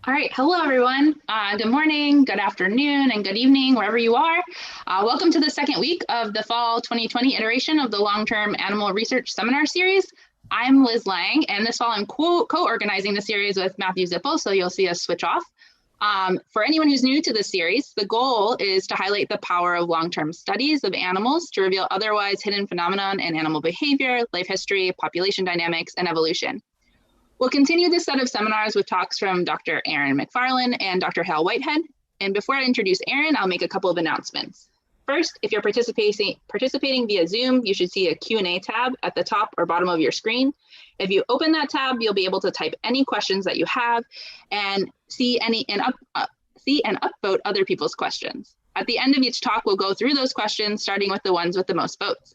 All right. Hello, everyone. Good morning, good afternoon, and good evening, wherever you are. Welcome to the second week of the fall 2020 iteration of the Long-Term Animal Research Seminar Series. I'm Liz Lang, and this fall I'm co-organizing the series with Matthew Zippel, so you'll see us switch off. For anyone who's new to this series, the goal is to highlight the power of long-term studies of animals to reveal otherwise hidden phenomenon in animal behavior, life history, population dynamics, and evolution. We'll continue this set of seminars with talks from Dr. Eryn McFarlane and Dr. Whitehead. And before I introduce Eryn, I'll make a couple of announcements. First, if you're participating via Zoom, you should see a Q&A tab at the top or bottom of your screen. If you open that tab, you'll be able to type any questions that you have and see and upvote other people's questions. At the end of each talk, we'll go through those questions, starting with the ones with the most votes.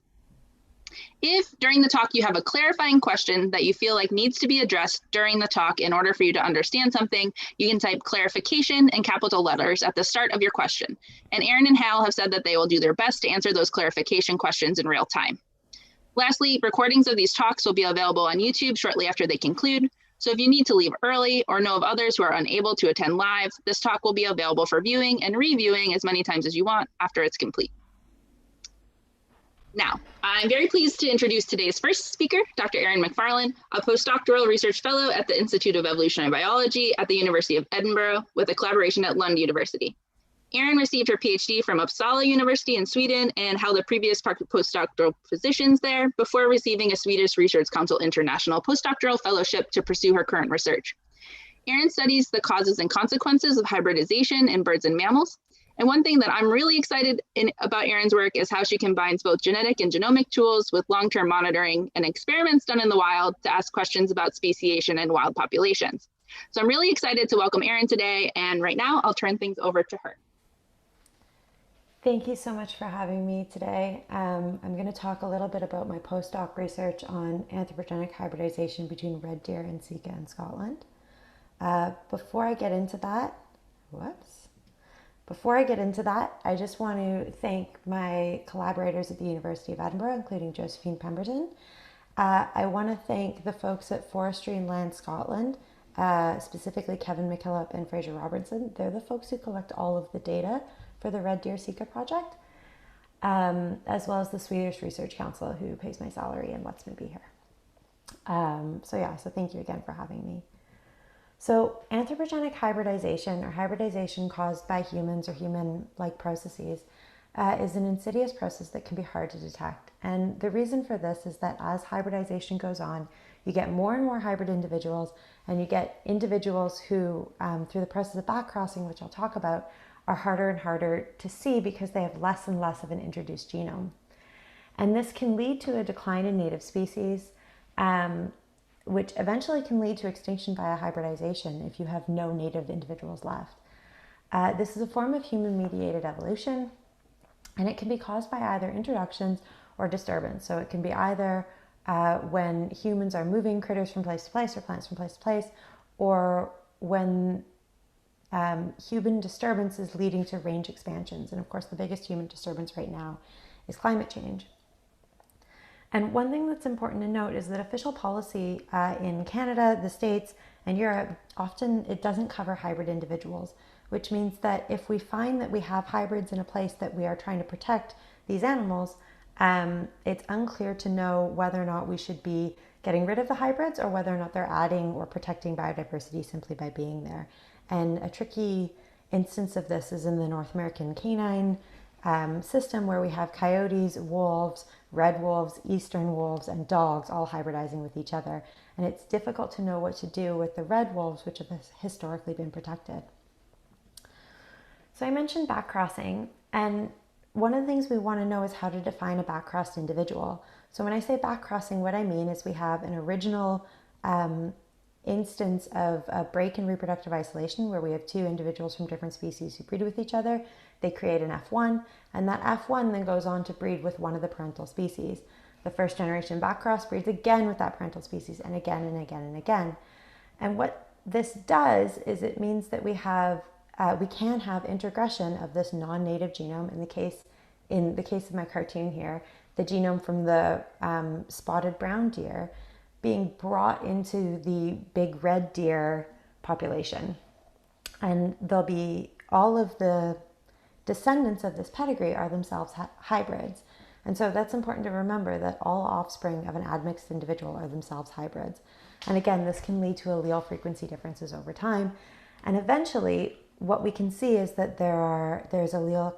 If during the talk you have a clarifying question that you feel like needs to be addressed during the talk in order for you to understand something, you can type clarification in capital letters at the start of your question. And Eryn and Hal have said that they will do their best to answer those clarification questions in real time. Lastly, recordings of these talks will be available on YouTube shortly after they conclude. So if you need to leave early or know of others who are unable to attend live, this talk will be available for viewing and reviewing as many times as you want after it's complete. Now, I'm very pleased to introduce today's first speaker, Dr. Eryn McFarlane, a postdoctoral research fellow at the Institute of Evolutionary Biology at the University of Edinburgh with a collaboration at Lund University. Eryn received her PhD from Uppsala University in Sweden and held a previous postdoctoral positions there before receiving a Swedish Research Council International postdoctoral fellowship to pursue her current research. Eryn studies the causes and consequences of hybridization in birds and mammals. And one thing that I'm really excited about Eryn's work is how she combines both genetic and genomic tools with long-term monitoring and experiments done in the wild to ask questions about speciation and wild populations. So I'm really excited to welcome Eryn today. And right now I'll turn things over to her. Thank you so much for having me today. I'm going to talk a little bit about my postdoc research on anthropogenic hybridization between red deer and Zika in Scotland. Before I get into that, I just want to thank my collaborators at the University of Edinburgh, including Josephine Pemberton. I want to thank the folks at Forestry and Land Scotland, specifically Kevin McKillop and Fraser Robertson. They're the folks who collect all of the data for the Red Deer Zika project, as well as the Swedish Research Council, who pays my salary and lets me be here. So thank you again for having me. So anthropogenic hybridization, or hybridization caused by humans or human-like processes, is an insidious process that can be hard to detect. And the reason for this is that as hybridization goes on, you get more and more hybrid individuals, and you get individuals who, through the process of backcrossing, which I'll talk about, are harder and harder to see because they have less and less of an introduced genome. And this can lead to a decline in native species, which eventually can lead to extinction via hybridization if you have no native individuals left. This is a form of human-mediated evolution, and it can be caused by either introductions or disturbance. So it can be either when humans are moving critters from place to place or plants from place to place, or when human disturbance is leading to range expansions. And of course, the biggest human disturbance right now is climate change. And one thing that's important to note is that official policy in Canada, the States, and Europe, often it doesn't cover hybrid individuals, which means that if we find that we have hybrids in a place that we are trying to protect these animals, it's unclear to know whether or not we should be getting rid of the hybrids or whether or not they're adding or protecting biodiversity simply by being there. And a tricky instance of this is in the North American canine system, where we have coyotes, wolves, red wolves, eastern wolves, and dogs all hybridizing with each other. And it's difficult to know what to do with the red wolves, which have historically been protected. So I mentioned backcrossing, and one of the things we want to know is how to define a backcrossed individual. So when I say backcrossing, what I mean is we have an original instance of a break in reproductive isolation where we have two individuals from different species who breed with each other. They create an F1, and that F1 then goes on to breed with one of the parental species. The first generation backcross breeds again with that parental species, and again and again and again. And what this does is it means that we can have introgression of this non-native genome. In the case of my cartoon here, the genome from the spotted brown deer being brought into the big red deer population. And they'll be all of the descendants of this pedigree are themselves hybrids. And so that's important to remember, that all offspring of an admixed individual are themselves hybrids. And again, this can lead to allele frequency differences over time. And eventually, what we can see is that there's allele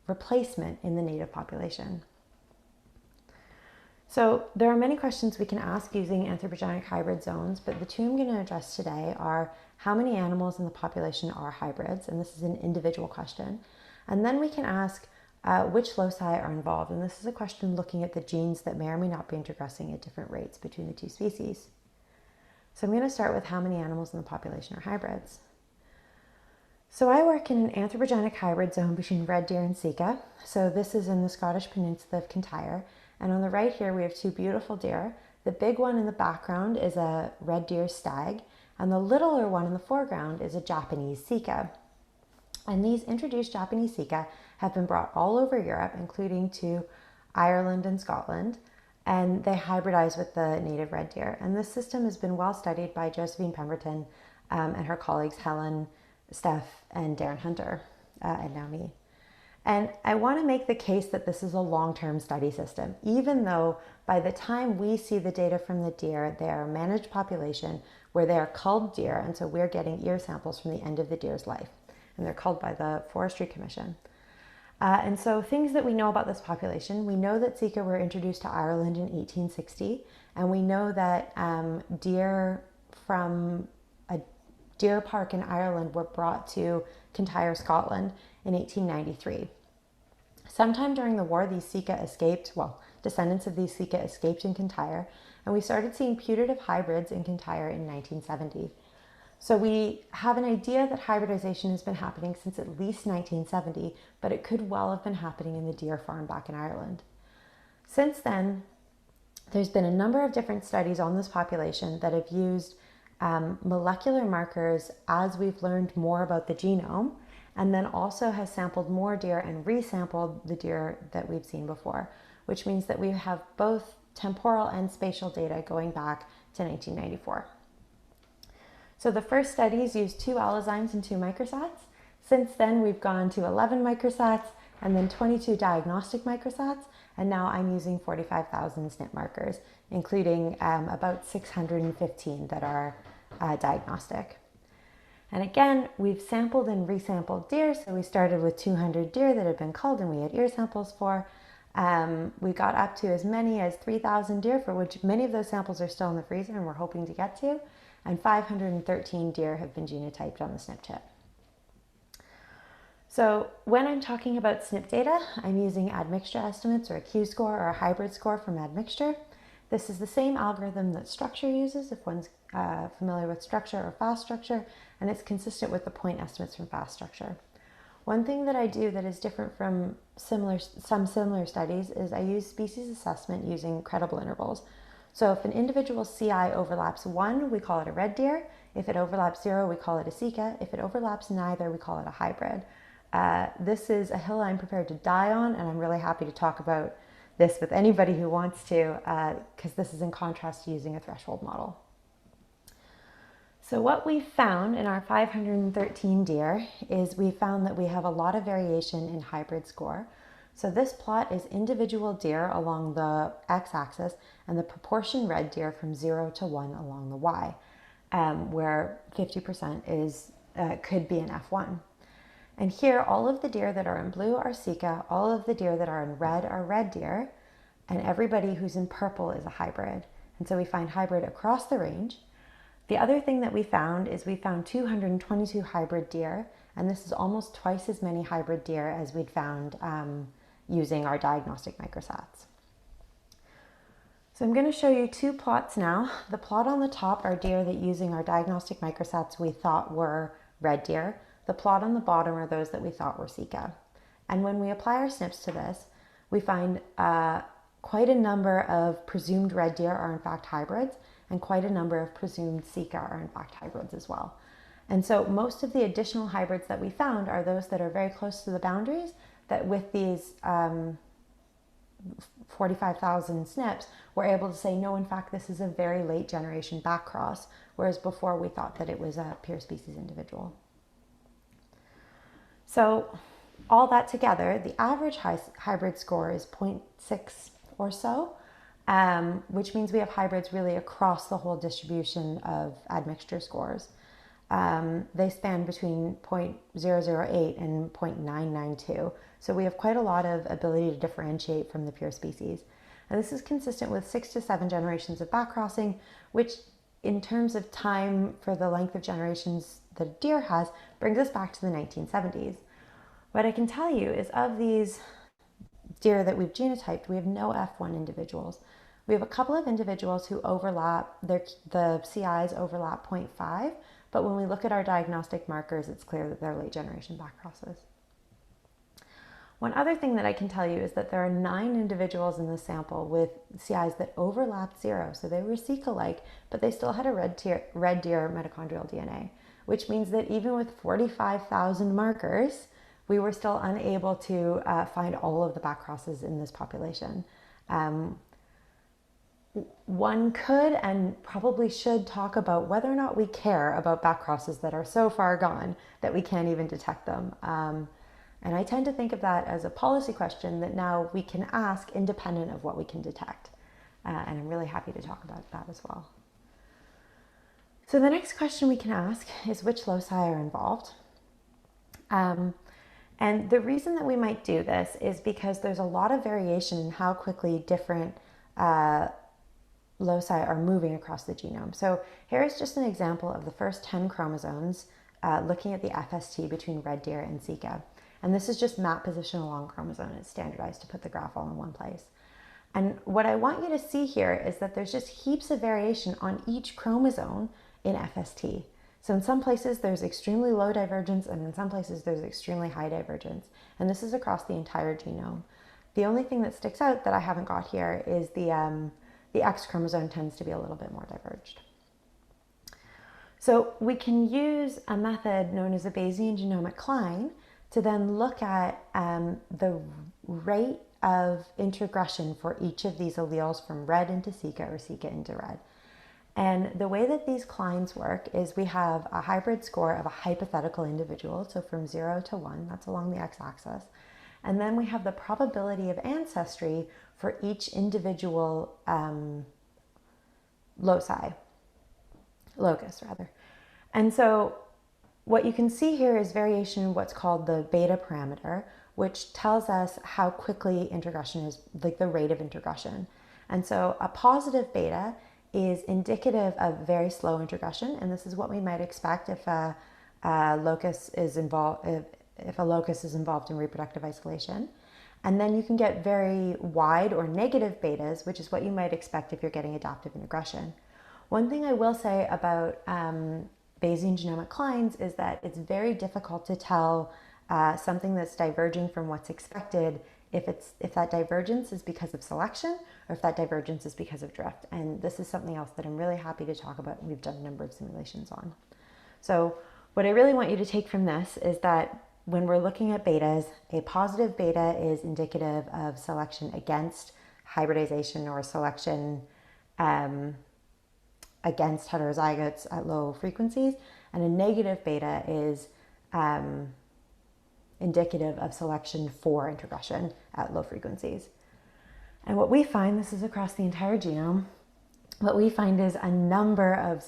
replacement in the native population. So there are many questions we can ask using anthropogenic hybrid zones, but the two I'm going to address today are how many animals in the population are hybrids, and this is an individual question. And then we can ask which loci are involved, and this is a question looking at the genes that may or may not be introgressing at different rates between the two species. So I'm going to start with how many animals in the population are hybrids. So I work in an anthropogenic hybrid zone between red deer and Zika. So this is in the Scottish peninsula of Kintyre. And on the right here, we have two beautiful deer. The big one in the background is a red deer stag, and the littler one in the foreground is a Japanese Zika. And these introduced Japanese Zika have been brought all over Europe, including to Ireland and Scotland, and they hybridize with the native red deer. And this system has been well studied by Josephine Pemberton and her colleagues Helen, Steph, and Darren Hunter, and now me. And I want to make the case that this is a long-term study system, even though by the time we see the data from the deer, they are a managed population where they are culled deer, and so we're getting ear samples from the end of the deer's life, and they're culled by the Forestry Commission. And so things that we know about this population, we know that Zika were introduced to Ireland in 1860, and we know that deer from a deer park in Ireland were brought to Kintyre, Scotland in 1893. Sometime during the war, these Zika escaped, descendants of these Zika escaped in Kintyre, and we started seeing putative hybrids in Kintyre in 1970. So we have an idea that hybridization has been happening since at least 1970, but it could well have been happening in the deer farm back in Ireland. Since then, there's been a number of different studies on this population that have used molecular markers as we've learned more about the genome, and then also has sampled more deer and resampled the deer that we've seen before, which means that we have both temporal and spatial data going back to 1994. So the first studies used 2 allozymes and 2 microsats. Since then, we've gone to 11 microsats and then 22 diagnostic microsats, and now I'm using 45,000 SNP markers, including about 615 that are diagnostic. And again, we've sampled and resampled deer. So we started with 200 deer that had been culled and we had ear samples for. We got up to as many as 3,000 deer, for which many of those samples are still in the freezer and we're hoping to get to. And 513 deer have been genotyped on the SNP chip. So when I'm talking about SNP data, I'm using admixture estimates or a Q-score or a hybrid score from admixture. This is the same algorithm that structure uses, if one's familiar with structure or fast structure, and it's consistent with the point estimates from fast structure. One thing that I do that is different from some similar studies is I use species assessment using credible intervals. So if an individual CI overlaps 1, we call it a red deer. If it overlaps 0, we call it a Zika. If it overlaps neither, we call it a hybrid. This is a hill I'm prepared to die on, and I'm really happy to talk about this with anybody who wants to, because this is in contrast to using a threshold model. So what we found in our 513 deer is we found that we have a lot of variation in hybrid score. So this plot is individual deer along the x-axis and the proportion red deer from 0 to 1 along the y, where 50% is could be an F1. And here, all of the deer that are in blue are Zika, all of the deer that are in red are red deer, and everybody who's in purple is a hybrid. And so we find hybrid across the range. The other thing that we found is we found 222 hybrid deer, and this is almost twice as many hybrid deer as we'd found using our diagnostic microsats. So I'm going to show you 2 plots now. The plot on the top are deer that using our diagnostic microsats we thought were red deer. The plot on the bottom are those that we thought were Zika. And when we apply our SNPs to this, we find quite a number of presumed red deer are in fact hybrids, and quite a number of presumed Zika are in fact hybrids as well. And so most of the additional hybrids that we found are those that are very close to the boundaries, that with these 45,000 SNPs, we're able to say, no, in fact, this is a very late generation backcross, whereas before we thought that it was a pure species individual. So all that together, the average hybrid score is 0.6 or so, which means we have hybrids really across the whole distribution of admixture scores. They span between 0.008 and 0.992. So we have quite a lot of ability to differentiate from the pure species. And this is consistent with 6 to 7 generations of backcrossing, which in terms of time for the length of generations that a deer has, brings us back to the 1970s. What I can tell you is of these deer that we've genotyped, we have no F1 individuals. We have a couple of individuals who overlap, the CIs overlap 0.5, but when we look at our diagnostic markers, it's clear that they're late generation backcrosses. One other thing that I can tell you is that there are 9 individuals in the sample with CIs that overlapped 0. So they were Zika-like, but they still had a red deer mitochondrial DNA, which means that even with 45,000 markers, we were still unable to find all of the backcrosses in this population. One could and probably should talk about whether or not we care about backcrosses that are so far gone that we can't even detect them. And I tend to think of that as a policy question that now we can ask independent of what we can detect. And I'm really happy to talk about that as well. So the next question we can ask is which loci are involved? And the reason that we might do this is because there's a lot of variation in how quickly different loci are moving across the genome. So here is just an example of the first 10 chromosomes looking at the FST between red deer and Zika. And this is just map position along chromosome. It's standardized to put the graph all in one place. And what I want you to see here is that there's just heaps of variation on each chromosome in FST. So in some places there's extremely low divergence, and in some places there's extremely high divergence. And this is across the entire genome. The only thing that sticks out that I haven't got here is the X chromosome tends to be a little bit more diverged. So we can use a method known as a Bayesian genomic cline to then look at the rate of introgression for each of these alleles from red into Zika or Zika into red. And the way that these clines work is we have a hybrid score of a hypothetical individual, so from 0 to 1, that's along the x-axis. And then we have the probability of ancestry for each individual locus. And so what you can see here is variation in what's called the beta parameter, which tells us how quickly introgression is, like the rate of introgression. And so a positive beta is indicative of very slow introgression, and this is what we might expect if a locus is involved in reproductive isolation. And then you can get very wide or negative betas, which is what you might expect if you're getting adaptive integration. One thing I will say about Bayesian genomic clines is that it's very difficult to tell something that's diverging from what's expected if that divergence is because of selection or if that divergence is because of drift. And this is something else that I'm really happy to talk about and we've done a number of simulations on. So what I really want you to take from this is that when we're looking at betas, a positive beta is indicative of selection against hybridization or selection against heterozygotes at low frequencies, and a negative beta is indicative of selection for introgression at low frequencies. And what we find, this is across the entire genome, what we find is a number of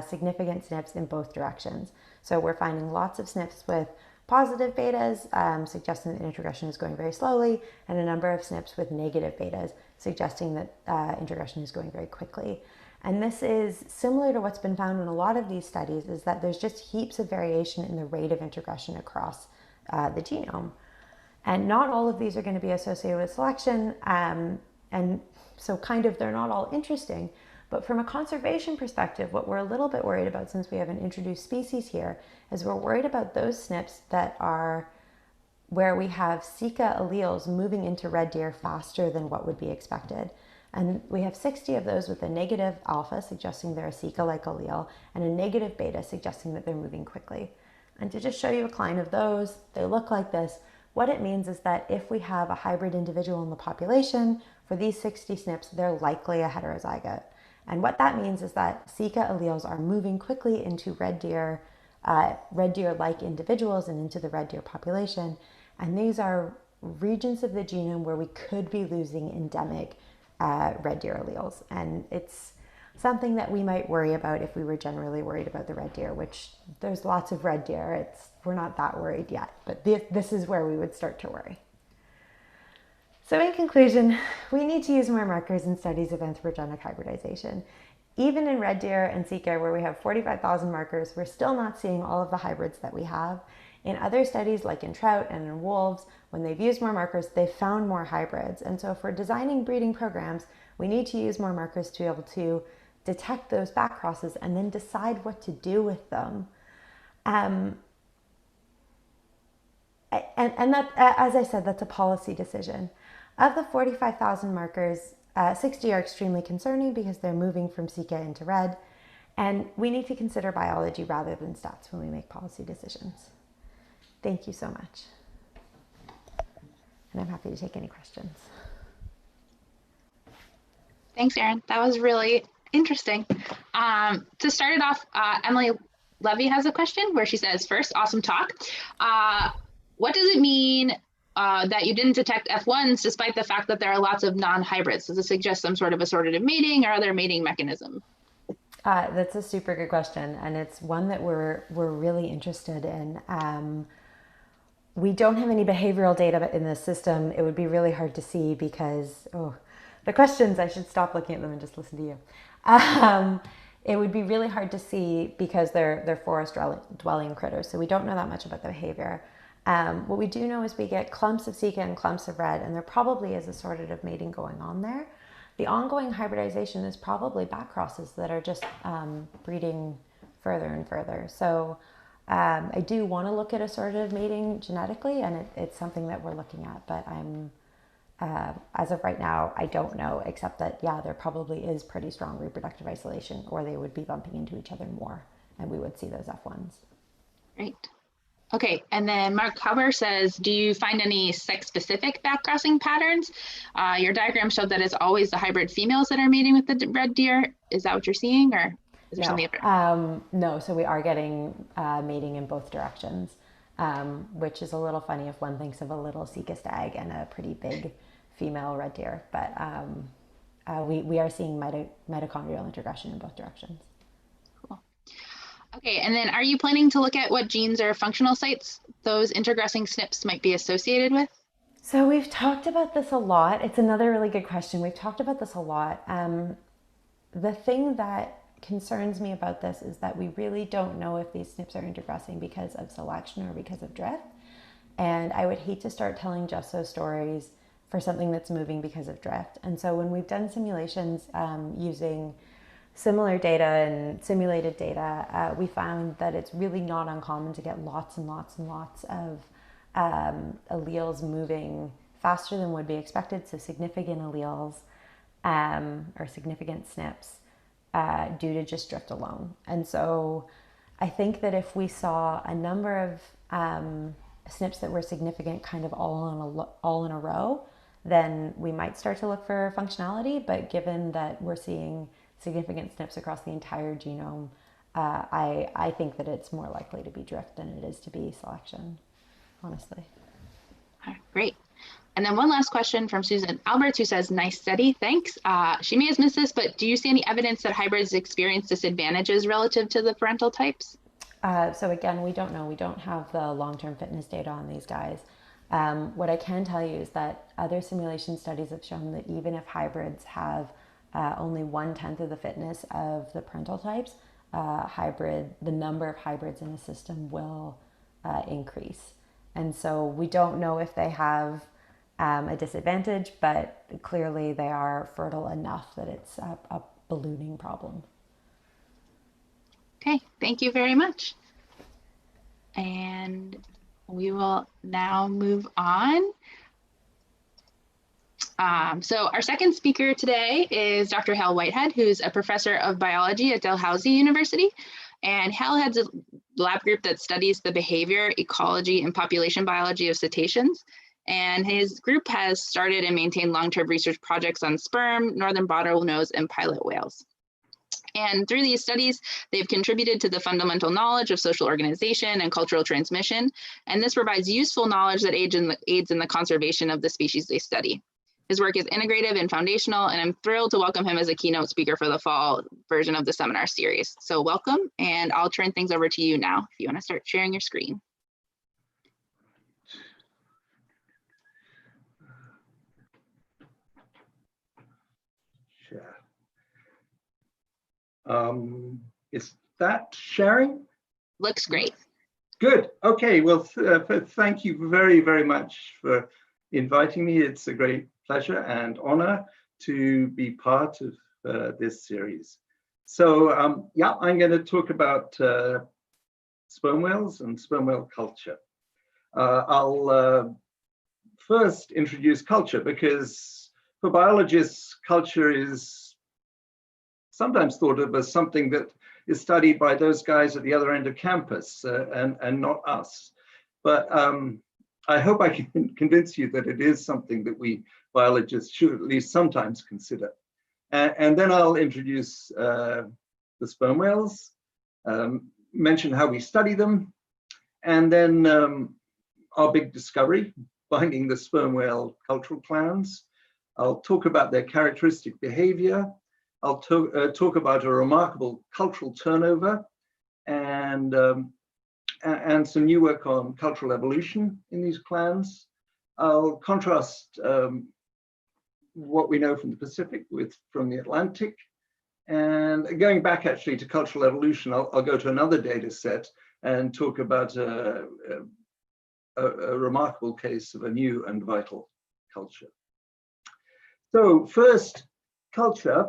significant SNPs in both directions. So we're finding lots of SNPs with positive betas, suggesting that introgression is going very slowly, and a number of SNPs with negative betas, suggesting that introgression is going very quickly. And this is similar to what's been found in a lot of these studies, is that there's just heaps of variation in the rate of introgression across the genome. And not all of these are going to be associated with selection, and so kind of they're not all interesting. But from a conservation perspective, what we're a little bit worried about, since we have an introduced species here, is we're worried about those SNPs that are where we have Zika alleles moving into red deer faster than what would be expected. And we have 60 of those with a negative alpha, suggesting they're a Zika-like allele, and a negative beta, suggesting that they're moving quickly. And to just show you a cline of those, they look like this. What it means is that if we have a hybrid individual in the population, for these 60 SNPs, they're likely a heterozygote. And what that means is that Zika alleles are moving quickly into red deer red deer-like individuals and into the red deer population. And these are regions of the genome where we could be losing endemic red deer alleles. And it's something that we might worry about if we were generally worried about the red deer, which there's lots of red deer. We're not that worried yet, but this is where we would start to worry. So in conclusion, we need to use more markers in studies of anthropogenic hybridization. Even in red deer and Zika, where we have 45,000 markers, we're still not seeing all of the hybrids that we have. In other studies, like in trout and in wolves, when they've used more markers, they've found more hybrids. And so if we're designing breeding programs, we need to use more markers to be able to detect those back crosses and then decide what to do with them. And that, as I said, that's a policy decision. Of the 45,000 markers, 60 are extremely concerning because they're moving from Zika into red. And we need to consider biology rather than stats when we make policy decisions. Thank you so much. And I'm happy to take any questions. Thanks, Eryn. That was really interesting. To start it off, Emily Levy has a question where she says, first, awesome talk. What does it mean that you didn't detect F1s despite the fact that there are lots of non-hybrids? Does this suggest some sort of assortative mating or other mating mechanism? That's a super good question, and it's one that we're really interested in. We don't have any behavioral data in the system. It would be really hard to see because, the questions, I should stop looking at them and just listen to you. It would be really hard to see because they're forest dwelling critters, so we don't know that much about the behavior. What we do know is we get clumps of Zika and clumps of red, and there probably is assortative mating going on there. The ongoing hybridization is probably back crosses that are just breeding further and further. So I do want to look at assortative mating genetically, and it's something that we're looking at, but as of right now, I don't know, except that, yeah, there probably is pretty strong reproductive isolation, or they would be bumping into each other more, and we would see those F1s. Great. Okay, and then Mark Huber says, do you find any sex-specific backcrossing patterns? Your diagram showed that it's always the hybrid females that are mating with the red deer. Is that what you're seeing, or is there something different? No, so we are getting mating in both directions, which is a little funny if one thinks of a little Zika stag and a pretty big female red deer, but we are seeing mitochondrial integration in both directions. Okay, and then are you planning to look at what genes or functional sites those intergressing SNPs might be associated with? So we've talked about this a lot. It's another really good question. We've talked about this a lot. The thing that concerns me about this is that we really don't know if these SNPs are intergressing because of selection or because of drift. And I would hate to start telling just those stories for something that's moving because of drift. And so when we've done simulations using similar data and simulated data, we found that it's really not uncommon to get lots and lots and lots of alleles moving faster than would be expected, so significant alleles or significant SNPs due to just drift alone. And so I think that if we saw a number of SNPs that were significant kind of all in a row, then we might start to look for functionality. But given that we're seeing significant SNPs across the entire genome, I think that it's more likely to be drift than it is to be selection, honestly. Great. And then one last question from Susan Alberts, who says, nice study, thanks. She may have missed this, but do you see any evidence that hybrids experience disadvantages relative to the parental types? So again, we don't know. We don't have the long-term fitness data on these guys. What I can tell you is that other simulation studies have shown that even if hybrids have only 1/10 of the fitness of the parental types, the number of hybrids in the system will increase. And so we don't know if they have a disadvantage, but clearly they are fertile enough that it's a ballooning problem. Okay, thank you very much. And we will now move on. So our second speaker today is Dr. Hal Whitehead, who's a professor of biology at Dalhousie University. And Hal heads a lab group that studies the behavior, ecology, and population biology of cetaceans. And his group has started and maintained long-term research projects on sperm, northern bottlenose, and pilot whales. And through these studies, they've contributed to the fundamental knowledge of social organization and cultural transmission. And this provides useful knowledge that aids in the conservation of the species they study. His work is integrative and foundational, and I'm thrilled to welcome him as a keynote speaker for the fall version of the seminar series. So welcome, and I'll turn things over to you now if you want to start sharing your screen. Share. Is that sharing? Looks great. Good. Okay. Well, thank you very, very much for inviting me. It's a great pleasure and honor to be part of this series. So, yeah, I'm going to talk about sperm whales and sperm whale culture. I'll first introduce culture, because for biologists, culture is sometimes thought of as something that is studied by those guys at the other end of campus and not us. But I hope I can convince you that it is something that we biologists should at least sometimes consider. And then I'll introduce the sperm whales, mention how we study them, and then our big discovery, finding the sperm whale cultural clans. I'll talk about their characteristic behavior. I'll talk about a remarkable cultural turnover and some new work on cultural evolution in these clans. I'll contrast what we know from the Pacific from the Atlantic. And going back actually to cultural evolution, I'll go to another data set and talk about a remarkable case of a new and vital culture. So first, culture.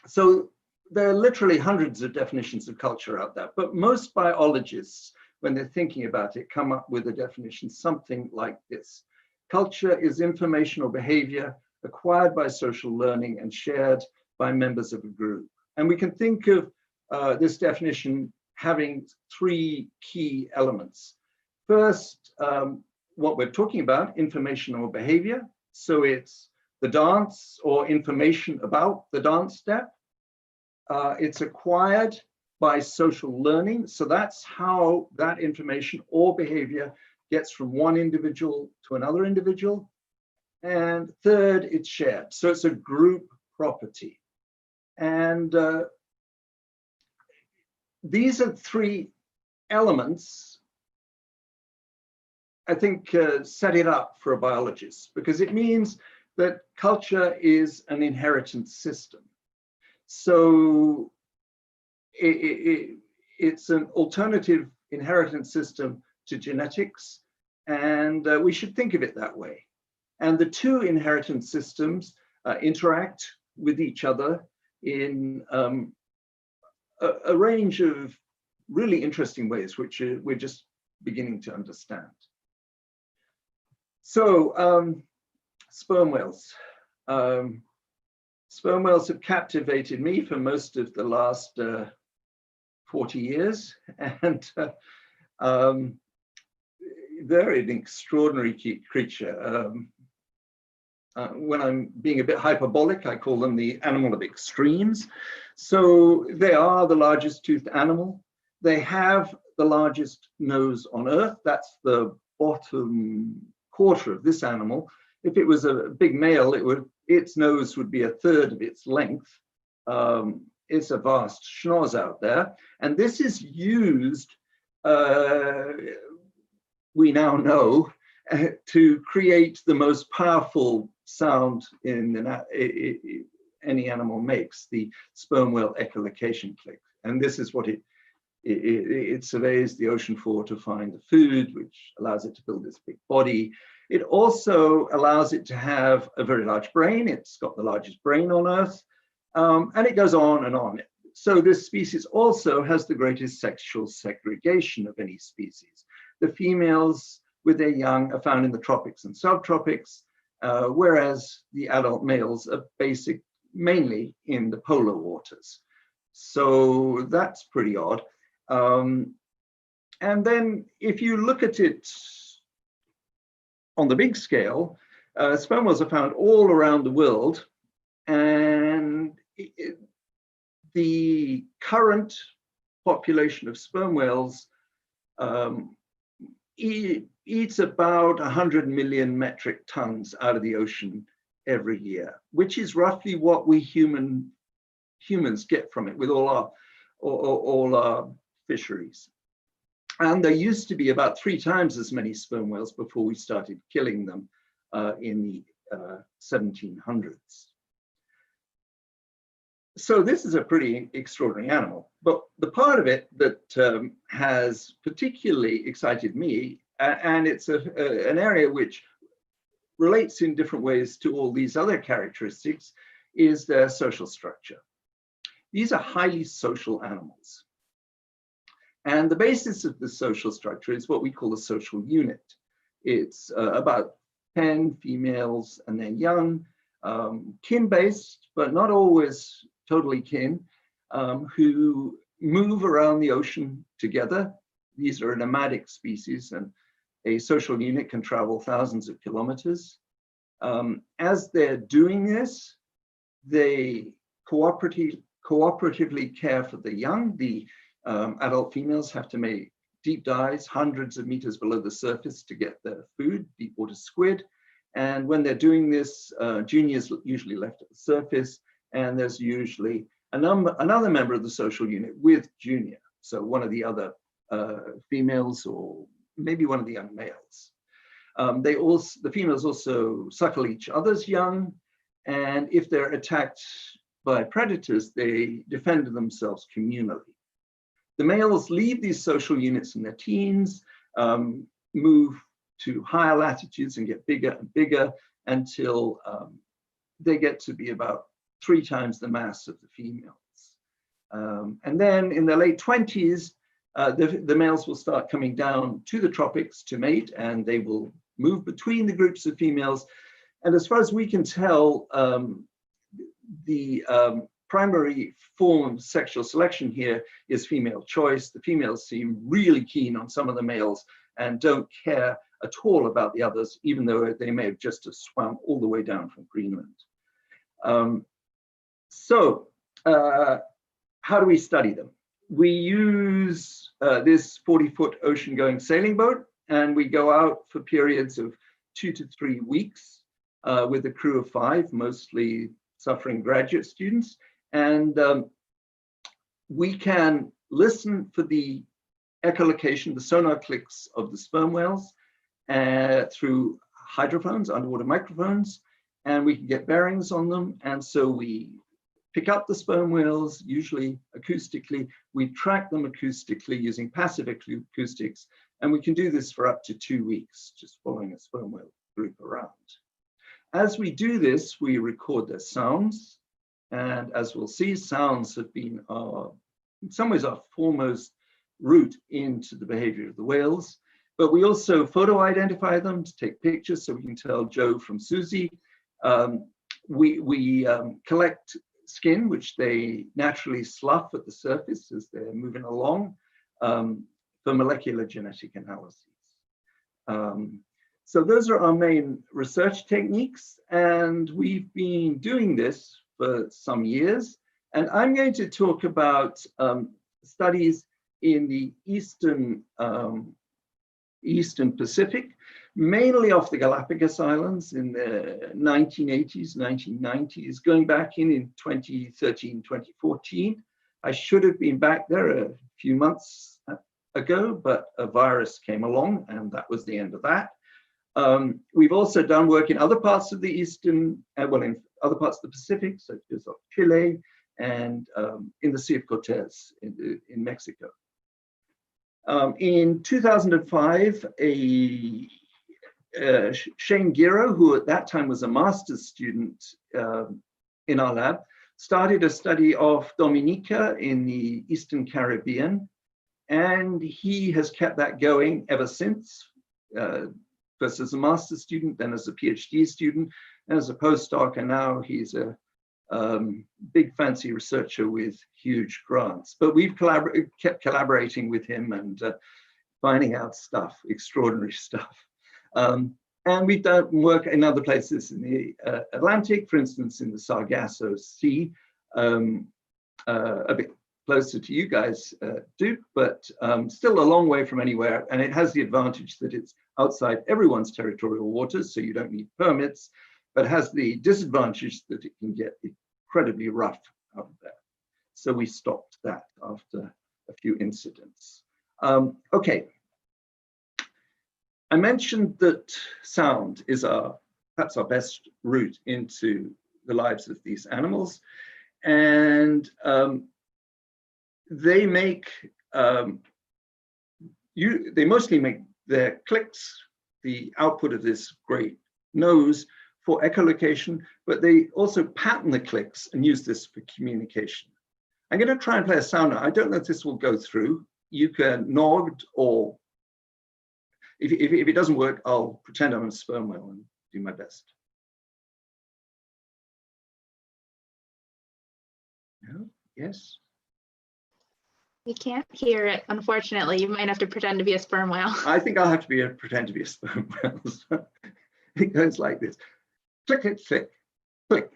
So there are literally hundreds of definitions of culture out there, but most biologists, when they're thinking about it, come up with a definition something like this. Culture is information or behavior acquired by social learning and shared by members of a group. And we can think of this definition having three key elements. First, what we're talking about, information or behavior. So it's the dance or information about the dance step. It's acquired by social learning. So that's how that information or behavior gets from one individual to another individual. And third, it's shared. So it's a group property. And these are three elements, I think, set it up for a biologist, because it means that culture is an inheritance system. So it's an alternative inheritance system to genetics, and we should think of it that way. And the two inheritance systems interact with each other in a range of really interesting ways, which we're just beginning to understand. So sperm whales. Sperm whales have captivated me for most of the last 40 years, and they're an extraordinary creature. When I'm being a bit hyperbolic, I call them the animal of extremes. So they are the largest toothed animal. They have the largest nose on Earth. That's the bottom quarter of this animal. If it was a big male, its nose would be a third of its length. It's a vast schnoz out there. And this is used, we now know, to create the most powerful sound any animal makes, the sperm whale echolocation click. And this is what it surveys the ocean for to find the food, which allows it to build its big body. It also allows it to have a very large brain. It's got the largest brain on Earth, and it goes on and on. So this species also has the greatest sexual segregation of any species. The females with their young are found in the tropics and subtropics, whereas the adult males are mainly in the polar waters. So that's pretty odd. And then if you look at it on the big scale, sperm whales are found all around the world, and the current population of sperm whales eats about 100 million metric tons out of the ocean every year, which is roughly what we humans get from it with all our fisheries. And there used to be about 3 times as many sperm whales before we started killing them in the 1700s. So this is a pretty extraordinary animal, but the part of it that has particularly excited me, and it's an area which relates in different ways to all these other characteristics, is their social structure. These are highly social animals. And the basis of the social structure is what we call a social unit. It's about 10 females and then young, kin-based, but not always totally kin, who move around the ocean together. These are a nomadic species, and a social unit can travel thousands of kilometers. As they're doing this, they cooperatively care for the young. The adult females have to make deep dives hundreds of meters below the surface to get their food, deep water squid. And when they're doing this, juniors usually left at the surface, and there's usually another member of the social unit with junior. So one of the other females, or maybe one of the young males. The females also suckle each other's young, and if they're attacked by predators, they defend themselves communally. The males leave these social units in their teens, move to higher latitudes and get bigger and bigger until they get to be about 3 times the mass of the females. And then in the late 20s, the males will start coming down to the tropics to mate, and they will move between the groups of females. And as far as we can tell, the primary form of sexual selection here is female choice. The females seem really keen on some of the males and don't care at all about the others, even though they may have just swam all the way down from Greenland. How do we study them? We use this 40-foot ocean-going sailing boat, and we go out for periods of 2 to 3 weeks with a crew of 5, mostly suffering graduate students. And we can listen for the echolocation, the sonar clicks of the sperm whales through hydrophones, underwater microphones, and we can get bearings on them. And so we pick up the sperm whales, usually acoustically. We track them acoustically using passive acoustics, and we can do this for up to 2 weeks, just following a sperm whale group around. As we do this, we record their sounds, and as we'll see, sounds have been in some ways our foremost route into the behavior of the whales. But we also photo identify them to take pictures so we can tell Joe from Susie. We collect skin, which they naturally slough at the surface as they're moving along, for molecular genetic analyses. So those are our main research techniques, and we've been doing this for some years. And I'm going to talk about studies in the Eastern Pacific, mainly off the Galapagos Islands in the 1980s, 1990s, going back in 2013, 2014. I should have been back there a few months ago, but a virus came along, and that was the end of that. We've also done work in other parts of the Eastern, in other parts of the Pacific, such as Chile and in the Sea of Cortez in Mexico. In 2005, Shane Giro, who at that time was a master's student in our lab, started a study of Dominica in the Eastern Caribbean, and he has kept that going ever since. First as a master's student, then as a PhD student, and as a postdoc, and now he's a big fancy researcher with huge grants. But we've kept collaborating with him and finding out stuff, extraordinary stuff. And we've done work in other places in the Atlantic, for instance, in the Sargasso Sea, a bit closer to you guys do, but still a long way from anywhere. And it has the advantage that it's outside everyone's territorial waters, so you don't need permits, but has the disadvantage that it can get incredibly rough out there. So we stopped that after a few incidents. Okay. I mentioned that sound is perhaps our best route into the lives of these animals. And they mostly make their clicks, the output of this great nose, for echolocation, but they also pattern the clicks and use this for communication. I'm going to try and play a sound now. I don't know if this will go through. You can nod, or if it doesn't work, I'll pretend I'm a sperm whale and do my best. No? Yes? We can't hear it, unfortunately. You might have to pretend to be a sperm whale. I think I'll have to pretend to be a sperm whale. So it goes like this. Click, click, click, click,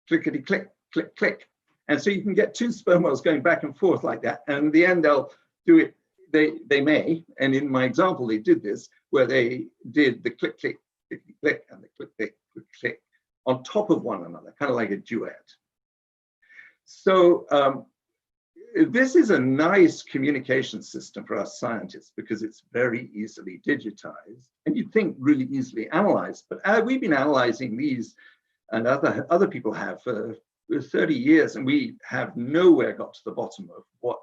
clickety, click, click, click. And so you can get two sperm whales going back and forth like that. And in the end, they'll do it. They may, and in my example, they did this, where they did the click, click, click, click, and the click, click, click, click on top of one another, kind of like a duet. So this is a nice communication system for us scientists because it's very easily digitized, and you'd think really easily analyzed. But we've been analyzing these, and other people have for 30 years, and we have nowhere got to the bottom of what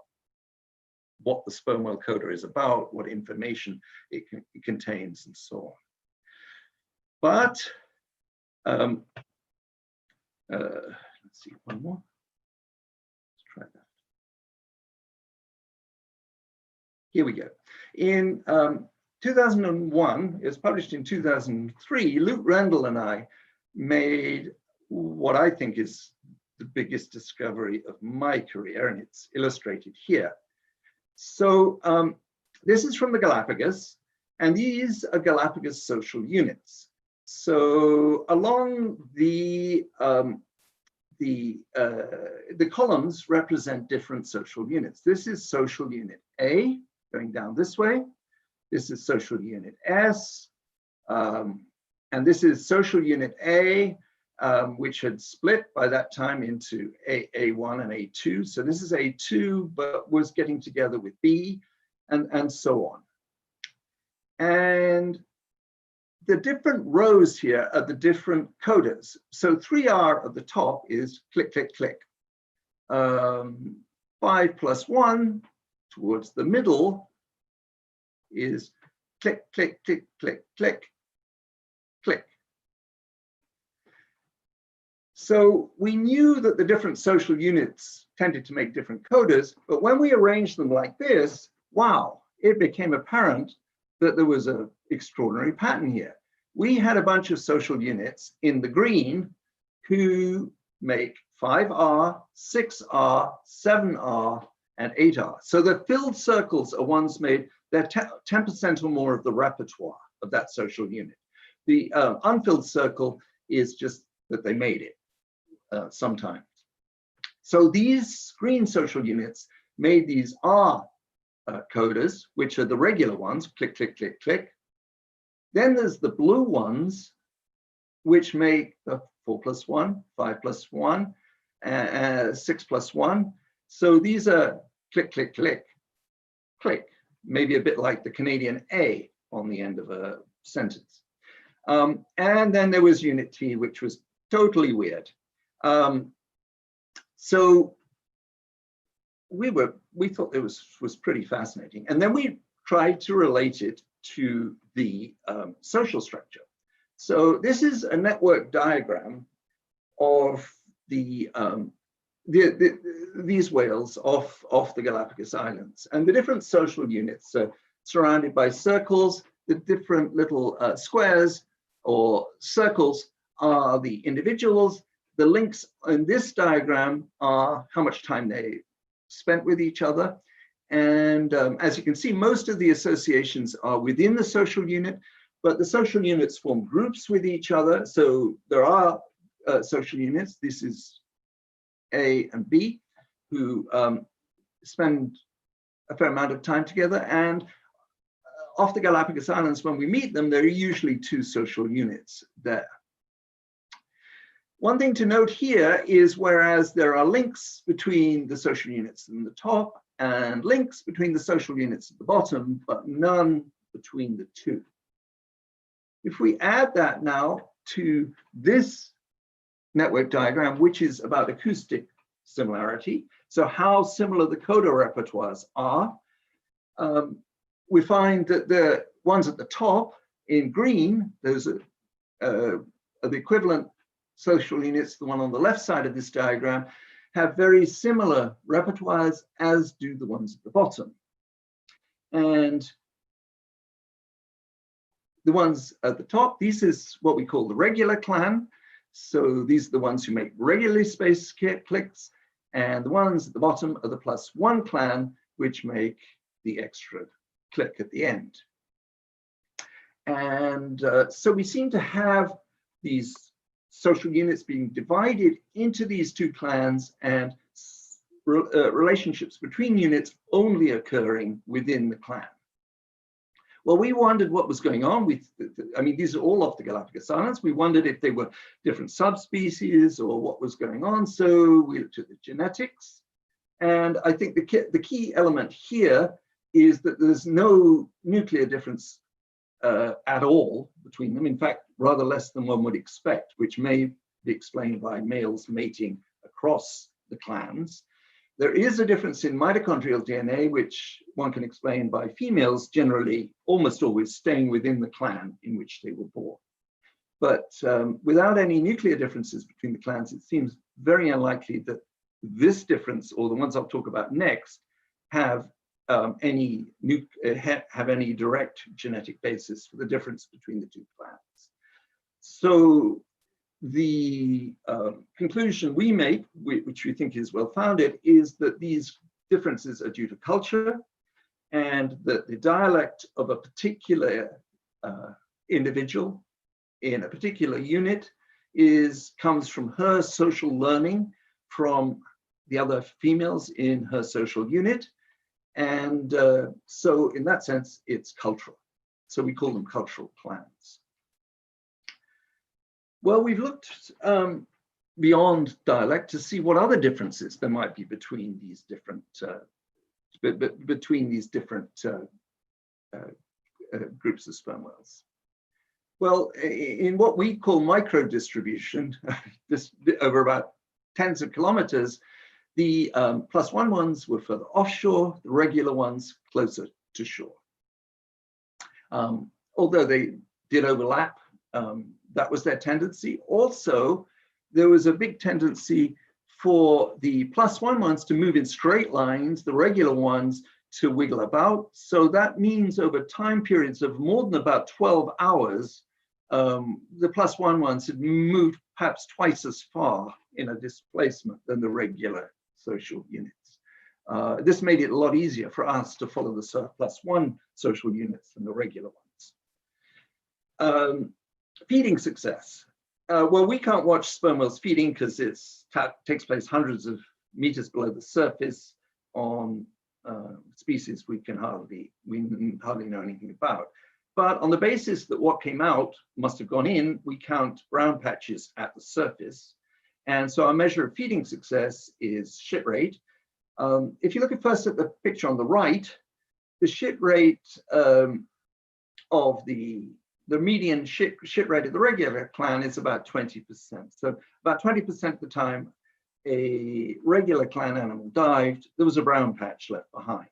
the sperm whale coda is about, what information it contains, and so on. But let's see, one more. Let's try that. Here we go. In 2001, it was published in 2003, Luke Rendell and I made what I think is the biggest discovery of my career, and it's illustrated here. So this is from the Galapagos, and these are Galapagos social units. So along the columns represent different social units. This is social unit A, going down this way. This is social unit S, and this is social unit A, which had split by that time into A1 and A2. So this is A2, but was getting together with B, and so on. And the different rows here are the different codas. So 3R at the top is click, click, click. 5 plus 1 towards the middle is click, click, click, click, click, click. So we knew that the different social units tended to make different codas, but when we arranged them like this, wow, it became apparent that there was an extraordinary pattern here. We had a bunch of social units in the green who make 5R, 6R, 7R, and 8R. So the filled circles are ones made, they're 10% or more of the repertoire of that social unit. The unfilled circle is just that they made it sometimes. So these green social units made these R codas, which are the regular ones, click, click, click, click. Then there's the blue ones, which make the 4 plus 1, 5 plus 1, 6 plus 1. So these are click, click, click, click, maybe a bit like the Canadian A on the end of a sentence. And then there was unit T, which was totally weird. So we thought it was pretty fascinating. And then we tried to relate it to the social structure. So this is a network diagram of these whales off the Galapagos Islands. And the different social units are surrounded by circles. The different little squares or circles are the individuals. The links in this diagram are how much time they spent with each other. And as you can see, most of the associations are within the social unit, but the social units form groups with each other. So there are social units. This is A and B. who spend a fair amount of time together. And off the Galapagos Islands, when we meet them, there are usually 2 social units there. One thing to note here is whereas there are links between the social units in the top and links between the social units at the bottom, but none between the 2. If we add that now to this network diagram, which is about acoustic similarity, so how similar the Coda repertoires are, we find that the ones at the top in green, those are the equivalent social units, the one on the left side of this diagram, have very similar repertoires as do the ones at the bottom. And the ones at the top, this is what we call the regular clan. So these are the ones who make regularly spaced clicks, and the ones at the bottom are the +1 clan, which make the extra click at the end. And so we seem to have these social units being divided into these 2 clans, and relationships between units only occurring within the clan. Well, we wondered what was going on with, I mean, these are all off the Galapagos Islands. We wondered if they were different subspecies or what was going on. So we looked at the genetics. And I think the key element here is that there's no nuclear difference at all between them. In fact, rather less than one would expect, which may be explained by males mating across the clans. There is a difference in mitochondrial DNA, which one can explain by females generally almost always staying within the clan in which they were born. But without any nuclear differences between the clans, it seems very unlikely that this difference, or the ones I'll talk about next, have any direct genetic basis for the difference between the 2 clans. So the conclusion we make, which we think is well-founded, is that these differences are due to culture, and that the dialect of a particular individual in a particular unit comes from her social learning from the other females in her social unit. And so in that sense, it's cultural. So we call them cultural clans. Well, we've looked beyond dialect to see what other differences there might be between these different groups of sperm whales. Well, in what we call microdistribution, this over about tens of kilometers, the +1 ones were further offshore, the regular ones closer to shore. Although they did overlap, that was their tendency. Also, there was a big tendency for the +1 ones to move in straight lines, the regular ones to wiggle about. So that means over time periods of more than about 12 hours, the +1 ones had moved perhaps twice as far in a displacement than the regular social units. This made it a lot easier for us to follow the +1 social units than the regular ones. Feeding success. Well, we can't watch sperm whales feeding because it takes place hundreds of meters below the surface on species we hardly know anything about. But on the basis that what came out must have gone in, we count brown patches at the surface. And so our measure of feeding success is shit rate. If you look first at the picture on the right, the shit rate of the median shit rate of the regular clan is about 20%. So about 20% of the time a regular clan animal dived, there was a brown patch left behind.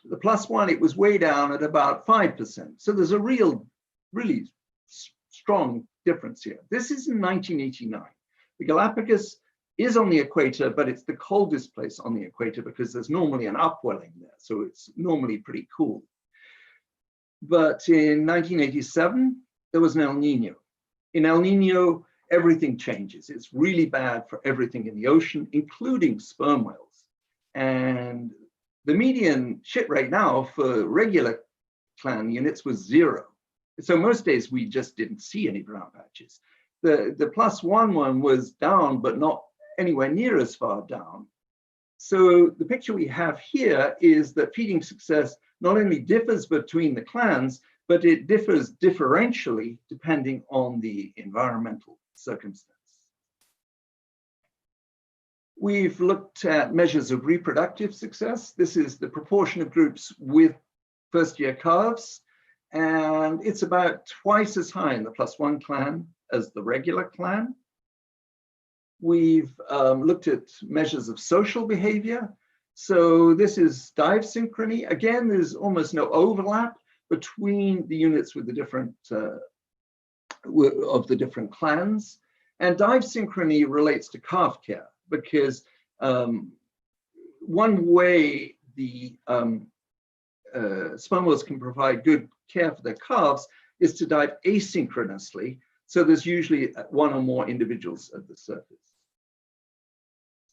The +1, it was way down at about 5%. So there's a really strong difference here. This is in 1989. The Galapagos is on the equator, but it's the coldest place on the equator because there's normally an upwelling there. So it's normally pretty cool. But in 1987, there was an El Nino. In El Nino, everything changes. It's really bad for everything in the ocean, including sperm whales. And the median shit rate now for regular clan units was 0. So most days we just didn't see any brown patches. The +1 one was down, but not anywhere near as far down. So the picture we have here is that feeding success not only differs between the clans, but it differs differentially depending on the environmental circumstance. We've looked at measures of reproductive success. This is the proportion of groups with first-year calves, and it's about twice as high in the +1 clan as the regular clan. We've looked at measures of social behavior. So this is dive synchrony. Again, there's almost no overlap between the units with the different of the different clans. And dive synchrony relates to calf care, because one way the sperm whales can provide good care for their calves is to dive asynchronously. So there's usually one or more individuals at the surface.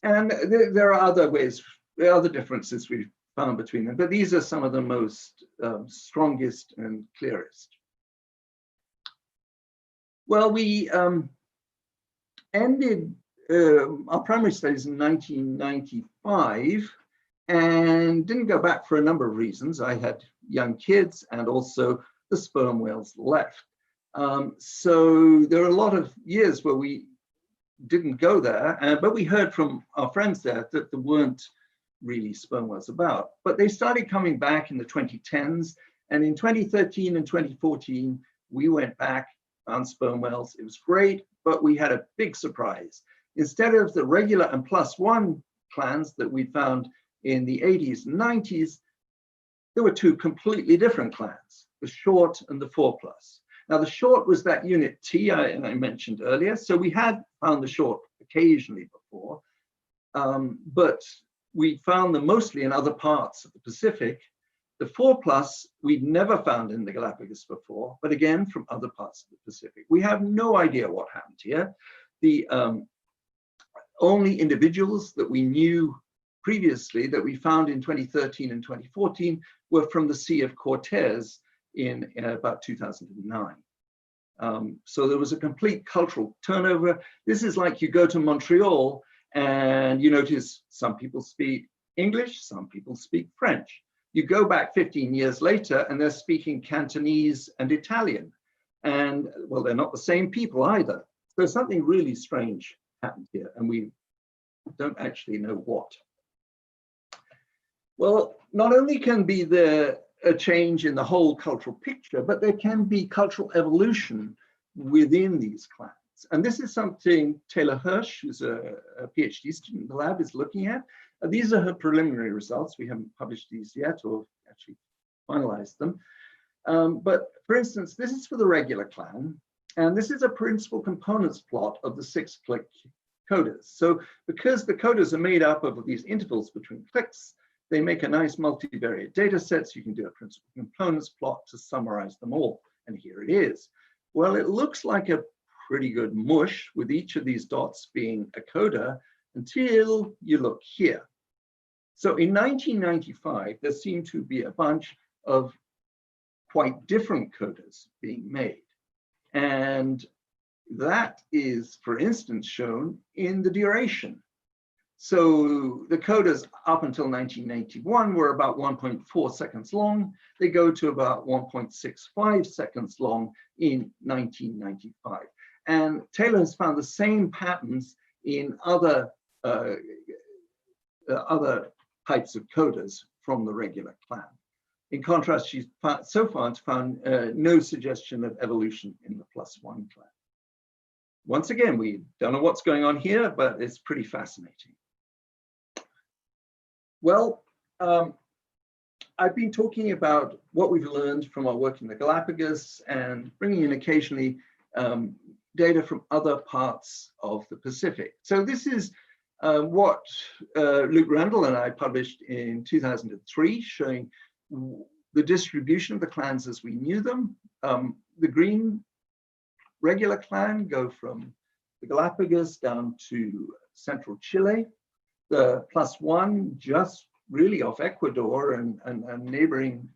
And there are other ways, there are other differences we've found between them, but these are some of the most strongest and clearest. Well, we ended our primary studies in 1995 and didn't go back for a number of reasons. I had young kids, and also the sperm whales left. So there are a lot of years where we didn't go there, but we heard from our friends there that there weren't really sperm whales about. But they started coming back in the 2010s, and in 2013 and 2014, we went back, found sperm whales. It was great, but we had a big surprise. Instead of the regular and +1 clans that we found in the 80s and 90s, there were two completely different clans, the short and the 4+. Now, the short was that unit T I mentioned earlier. So we had found the short occasionally before, but we found them mostly in other parts of the Pacific. The 4+ we'd never found in the Galapagos before, but again, from other parts of the Pacific. We have no idea what happened here. The only individuals that we knew previously that we found in 2013 and 2014 were from the Sea of Cortez in about 2009. So there was a complete cultural turnover. This is like you go to Montreal and you notice some people speak English, some people speak French. You go back 15 years later and they're speaking Cantonese and Italian. And well, they're not the same people either. So something really strange happened here, and we don't actually know what. Well, not only can be there a change in the whole cultural picture, but there can be cultural evolution within these clans. And this is something Taylor Hirsch, who's a PhD student in the lab, is looking at. These are her preliminary results. We haven't published these yet or actually finalized them. But for instance, this is for the regular clan. And this is a principal components plot of the 6-click codas. So because the codas are made up of these intervals between clicks, they make a nice multivariate data set, so you can do a principal components plot to summarize them all. And here it is. Well, it looks like a pretty good mush with each of these dots being a coda until you look here. So in 1995, there seemed to be a bunch of quite different codas being made. And that is, for instance, shown in the duration. So the codas up until 1991 were about 1.4 seconds long. They go to about 1.65 seconds long in 1995. And Taylor has found the same patterns in other types of codas from the regular clan. In contrast, she's so far found no suggestion of evolution in the +1 clan. Once again, we don't know what's going on here, but it's pretty fascinating. Well, I've been talking about what we've learned from our work in the Galapagos and bringing in occasionally data from other parts of the Pacific. So this is what Luke Randall and I published in 2003, showing the distribution of the clans as we knew them. The green regular clan go from the Galapagos down to central Chile. The +1 just really off Ecuador and neighboring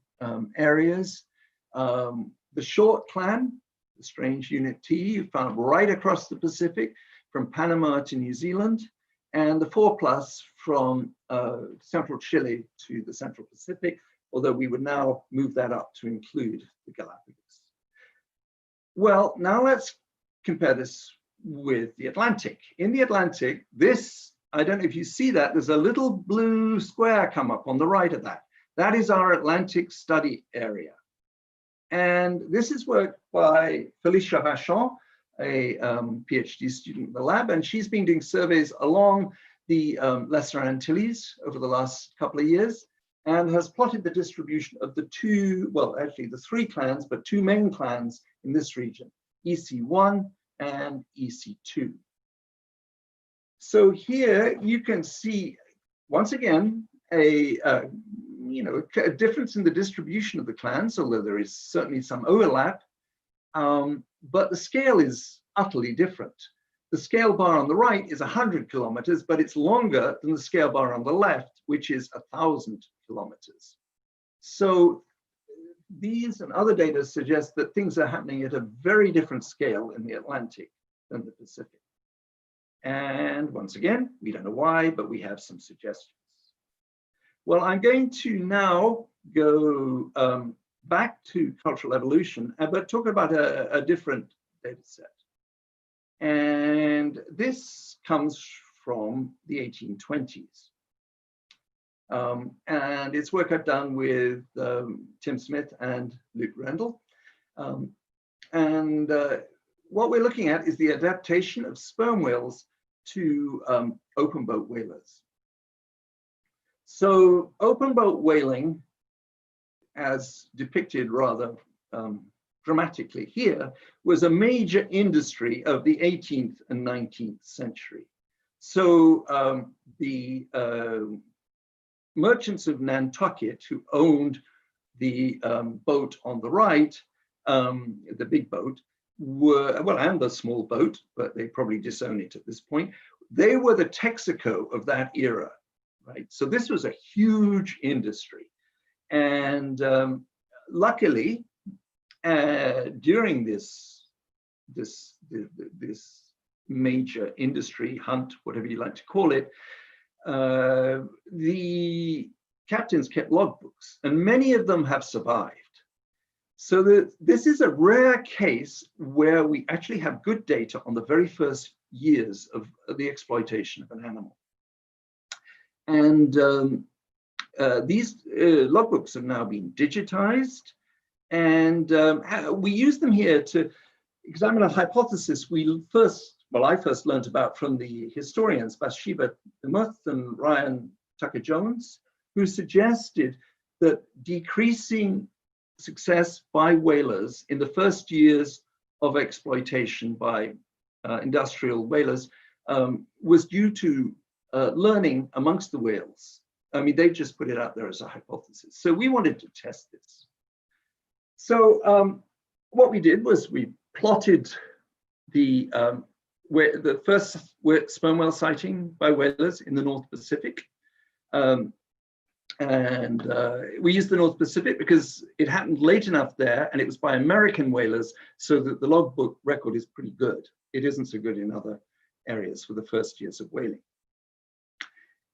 areas. The short clan, the strange unit T, found right across the Pacific from Panama to New Zealand. and the 4+ from central Chile to the Central Pacific, although we would now move that up to include the Galapagos. Well, now let's compare this with the Atlantic. In the Atlantic, this, I don't know if you see that, there's a little blue square come up on the right of that. That is our Atlantic study area. And this is work by Felicia Vachon, a PhD student in the lab, and she's been doing surveys along the Lesser Antilles over the last couple of years, and has plotted the distribution of the two, well, actually the 3 clans, but 2 main clans in this region, EC1 and EC2. So here you can see, once again, a difference in the distribution of the clans, although there is certainly some overlap, but the scale is utterly different. The scale bar on the right is 100 kilometers, but it's longer than the scale bar on the left, which is 1,000 kilometers. So these and other data suggest that things are happening at a very different scale in the Atlantic than the Pacific. And once again, we don't know why, but we have some suggestions. Well, I'm going to now go back to cultural evolution, but talk about a different data set. And this comes from the 1820s. And it's work I've done with Tim Smith and Luke Rendell. What we're looking at is the adaptation of sperm whales to open boat whalers. So open boat whaling, as depicted rather dramatically here, was a major industry of the 18th and 19th century. So the merchants of Nantucket, who owned the boat on the right, the big boat, were, well, and the small boat, but they probably disown it at this point. They were the Texaco of that era, right? So this was a huge industry. And luckily, during this major industry hunt, whatever you like to call it, the captains kept logbooks, and many of them have survived. So this is a rare case where we actually have good data on the very first years of the exploitation of an animal. And these logbooks have now been digitized, and we use them here to examine a hypothesis I first learned about from the historians Bathsheba Demuth and Ryan Tucker-Jones, who suggested that decreasing success by whalers in the first years of exploitation by industrial whalers was due to learning amongst the whales. I mean, they just put it out there as a hypothesis. So we wanted to test this. So what we did was we plotted the first sperm whale sighting by whalers in the North Pacific. We used the North Pacific because it happened late enough there, and it was by American whalers, so that the logbook record is pretty good. It isn't so good in other areas for the first years of whaling.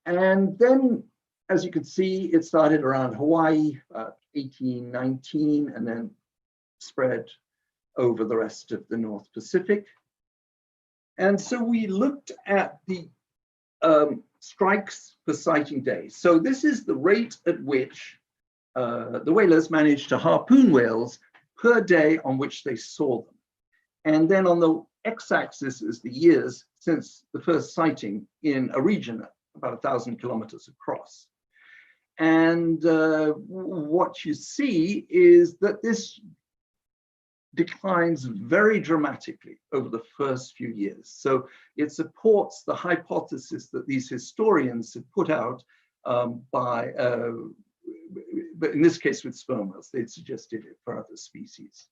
And then, as you can see, it started around Hawaii, 1819, and then spread over the rest of the North Pacific. And so we looked at the strikes per sighting day. So this is the rate at which the whalers managed to harpoon whales per day on which they saw them. And then on the x-axis is the years since the first sighting in a region about 1,000 kilometers across. And what you see is that this declines very dramatically over the first few years. So it supports the hypothesis that these historians have put out but in this case with sperm whales, they'd suggested it for other species.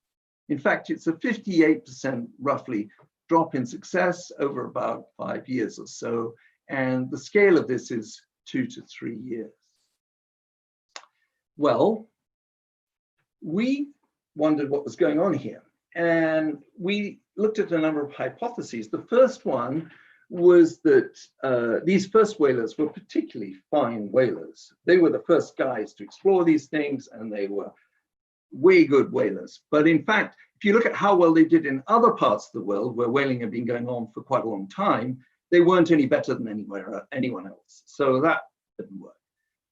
In fact, it's a 58% roughly drop in success over about 5 years or so. And the scale of this is 2 to 3 years. Well, we wondered what was going on here. And we looked at a number of hypotheses. The first one was that these first whalers were particularly fine whalers. They were the first guys to explore these things, and they were way good whalers. But in fact, if you look at how well they did in other parts of the world where whaling had been going on for quite a long time, they weren't any better than anyone else. So that didn't work.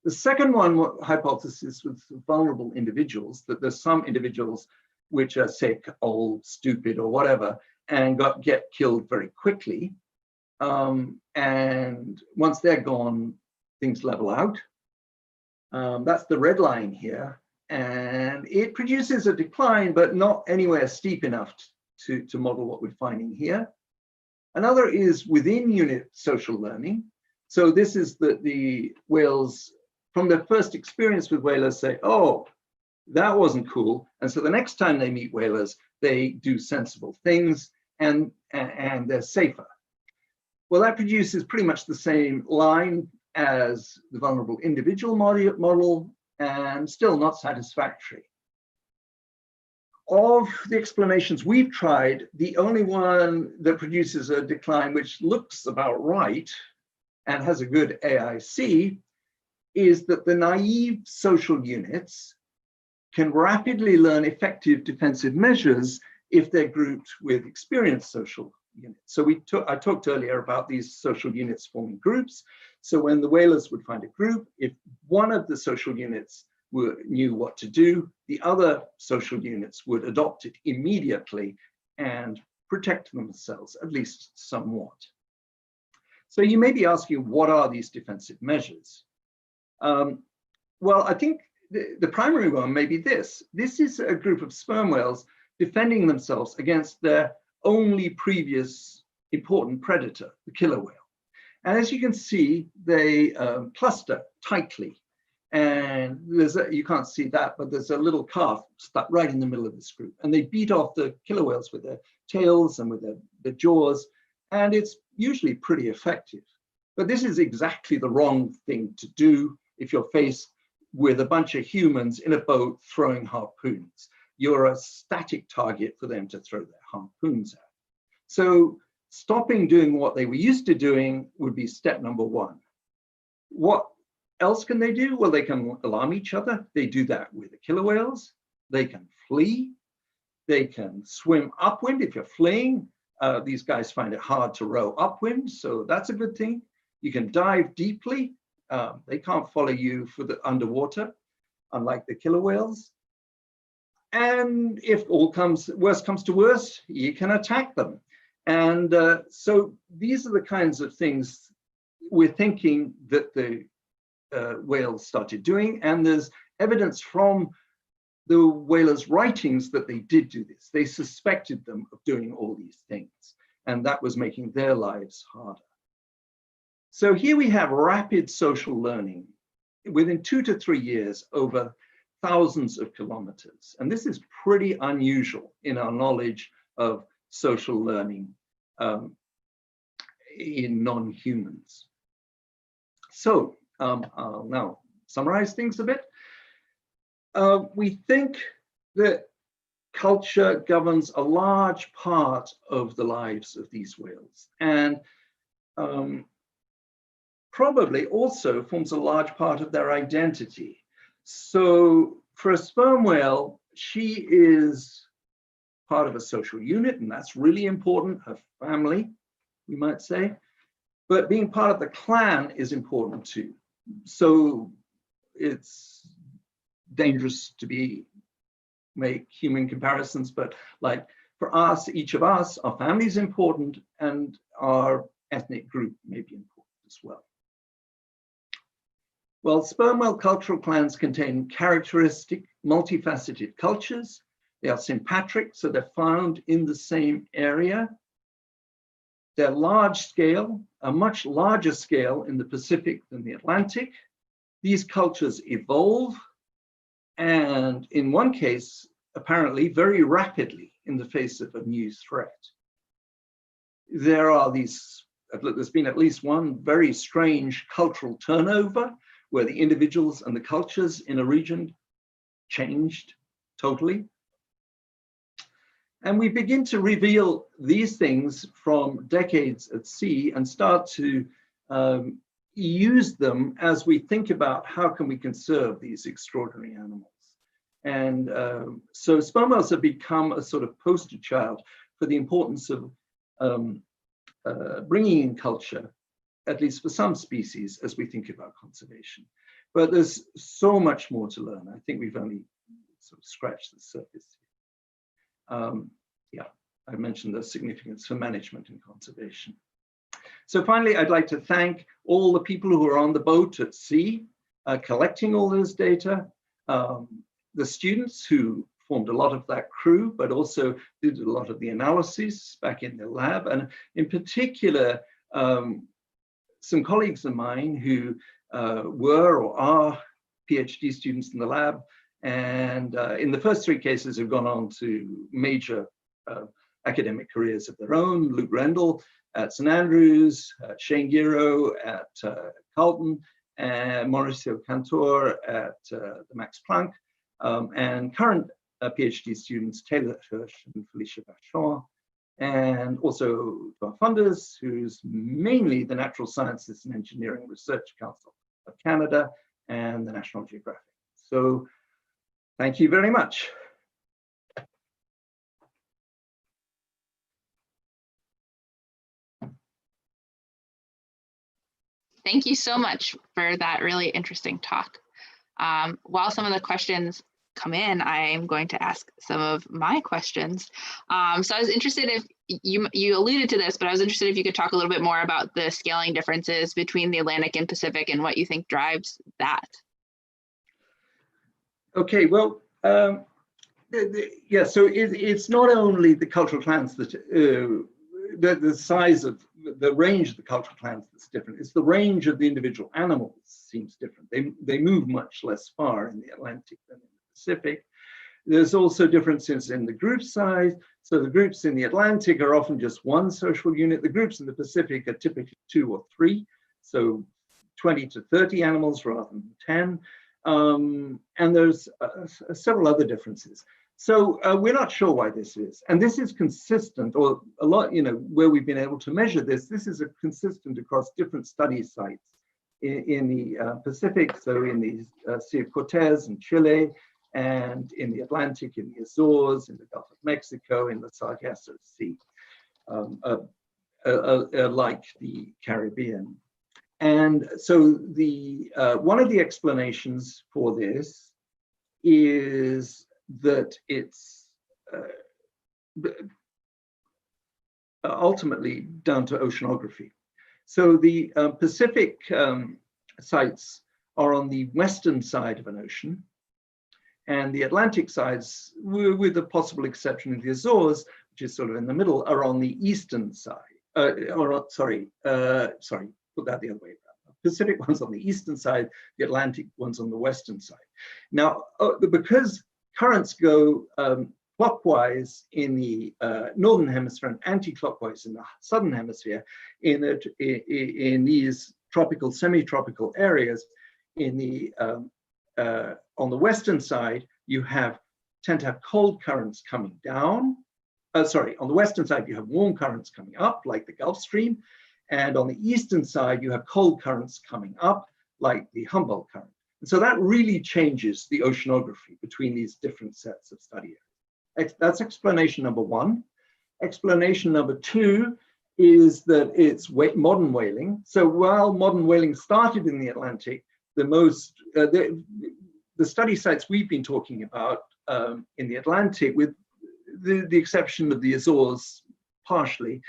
The second hypothesis was vulnerable individuals, that there's some individuals which are sick, old, stupid, or whatever, and get killed very quickly. And once they're gone, things level out. That's the red line here. And it produces a decline, but not anywhere steep enough to model what we're finding here. Another is within unit social learning. So this is that the whales, from their first experience with whalers, say, oh, that wasn't cool. And so the next time they meet whalers, they do sensible things and they're safer. Well, that produces pretty much the same line as the vulnerable individual model, and still not satisfactory. Of the explanations we've tried, the only one that produces a decline which looks about right and has a good AIC is that the naive social units can rapidly learn effective defensive measures if they're grouped with experienced social units. So I talked earlier about these social units forming groups. So when the whalers would find a group, if one of the social units knew what to do, the other social units would adopt it immediately and protect themselves, at least somewhat. So you may be asking, what are these defensive measures? Well, I think the primary one may be this. This is a group of sperm whales defending themselves against their only previous important predator, the killer whale. And as you can see, they cluster tightly. And you can't see that, but there's a little calf stuck right in the middle of this group. And they beat off the killer whales with their tails and with their jaws. And it's usually pretty effective. But this is exactly the wrong thing to do if you're faced with a bunch of humans in a boat throwing harpoons. You're a static target for them to throw their harpoons at. So stopping doing what they were used to doing would be step number one. What else can they do? Well, they can alarm each other. They do that with the killer whales. They can flee. They can swim upwind. If you're fleeing, these guys find it hard to row upwind, so that's a good thing. You can dive deeply. They can't follow you for the underwater, unlike the killer whales. And if worst comes to worst, you can attack them. And so these are the kinds of things we're thinking that the whales started doing. And there's evidence from the whalers' writings that they did do this. They suspected them of doing all these things, and that was making their lives harder. So here we have rapid social learning within 2 to 3 years over thousands of kilometers. And this is pretty unusual in our knowledge of social learning in non-humans. So I'll now summarize things a bit. We think that culture governs a large part of the lives of these whales, and probably also forms a large part of their identity. So for a sperm whale, she is part of a social unit, and that's really important, her family, we might say. But being part of the clan is important too. So it's dangerous to make human comparisons, but like for us, each of us, our family is important, and our ethnic group may be important as well. Well, sperm whale cultural clans contain characteristic, multifaceted cultures. They are sympatric, so they're found in the same area. They're large scale, a much larger scale in the Pacific than the Atlantic. These cultures evolve, and in one case, apparently very rapidly in the face of a new threat. There's been at least one very strange cultural turnover where the individuals and the cultures in a region changed totally. And we begin to reveal these things from decades at sea and start to use them as we think about how can we conserve these extraordinary animals. And so sperm whales have become a sort of poster child for the importance of bringing in culture, at least for some species, as we think about conservation. But there's so much more to learn. I think we've only sort of scratched the surface. Yeah, I mentioned the significance for management and conservation. So finally, I'd like to thank all the people who are on the boat at sea, collecting all this data, the students who formed a lot of that crew, but also did a lot of the analysis back in the lab, and in particular, some colleagues of mine who were or are PhD students in the lab, and in the first three cases have gone on to major academic careers of their own. Luke Rendell at St Andrews, Shane Giro at Carleton, and Mauricio Cantor at the Max Planck, and current PhD students Taylor Hirsch and Felicia Vachon, and also our funders, who's mainly the Natural Sciences and Engineering Research Council of Canada and the National Geographic. So thank you very much. Thank you so much for that really interesting talk. While some of the questions come in, I'm going to ask some of my questions. So I was interested if you alluded to this, but I was interested if you could talk a little bit more about the scaling differences between the Atlantic and Pacific and what you think drives that. Okay, well, yeah, so it's not only the cultural clans that the size of the range of the cultural clans that's different. It's the range of the individual animals seems different. They move much less far in the Atlantic than in the Pacific. There's also differences in the group size. So the groups in the Atlantic are often just one social unit. The groups in the Pacific are typically 2 or 3, so 20 to 30 animals rather than 10. And there's several other differences. So we're not sure why this is. And this is consistent, or a lot, where we've been able to measure this, this is consistent across different study sites in the Pacific, so in the Sea of Cortez in Chile, and in the Atlantic, in the Azores, in the Gulf of Mexico, in the Sargasso Sea, like the Caribbean. And so the one of the explanations for this is that it's ultimately down to oceanography. So the Pacific sites are on the western side of an ocean, and the Atlantic sides, with the possible exception of the Azores, which is sort of in the middle, are on the eastern side. Sorry, put that the other way around. The Pacific one's on the eastern side, the Atlantic one's on the western side. Now, because currents go clockwise in the northern hemisphere and anti-clockwise in the southern hemisphere, in these tropical, semi-tropical areas, on the western side, you tend to have cold currents coming down. On the western side, you have warm currents coming up, like the Gulf Stream. And on the eastern side, you have cold currents coming up, like the Humboldt current. And so that really changes the oceanography between these different sets of study areas. That's explanation number one. Explanation number two is that it's modern whaling. So while modern whaling started in the Atlantic, the study sites we've been talking about in the Atlantic, with the exception of the Azores partially,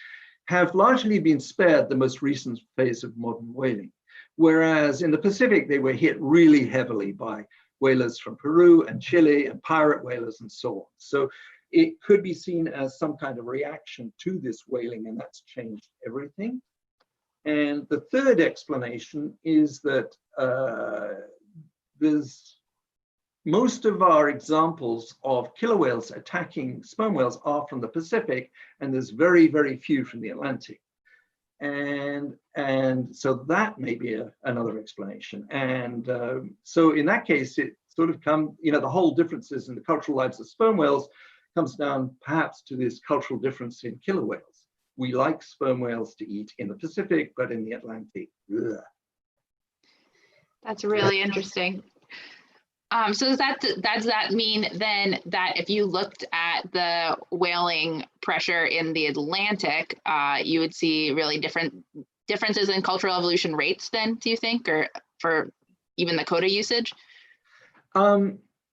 have largely been spared the most recent phase of modern whaling. Whereas in the Pacific, they were hit really heavily by whalers from Peru and Chile and pirate whalers and so on. So it could be seen as some kind of reaction to this whaling, and that's changed everything. And the third explanation is that most of our examples of killer whales attacking sperm whales are from the Pacific, and there's very, very few from the Atlantic. And so that may be another explanation. And so in that case, it sort of the whole differences in the cultural lives of sperm whales comes down perhaps to this cultural difference in killer whales. We like sperm whales to eat in the Pacific, but in the Atlantic, ugh. That's really interesting. So does that mean then that if you looked at the whaling pressure in the Atlantic, you would see really differences in cultural evolution rates then, do you think, or for even the Coda usage?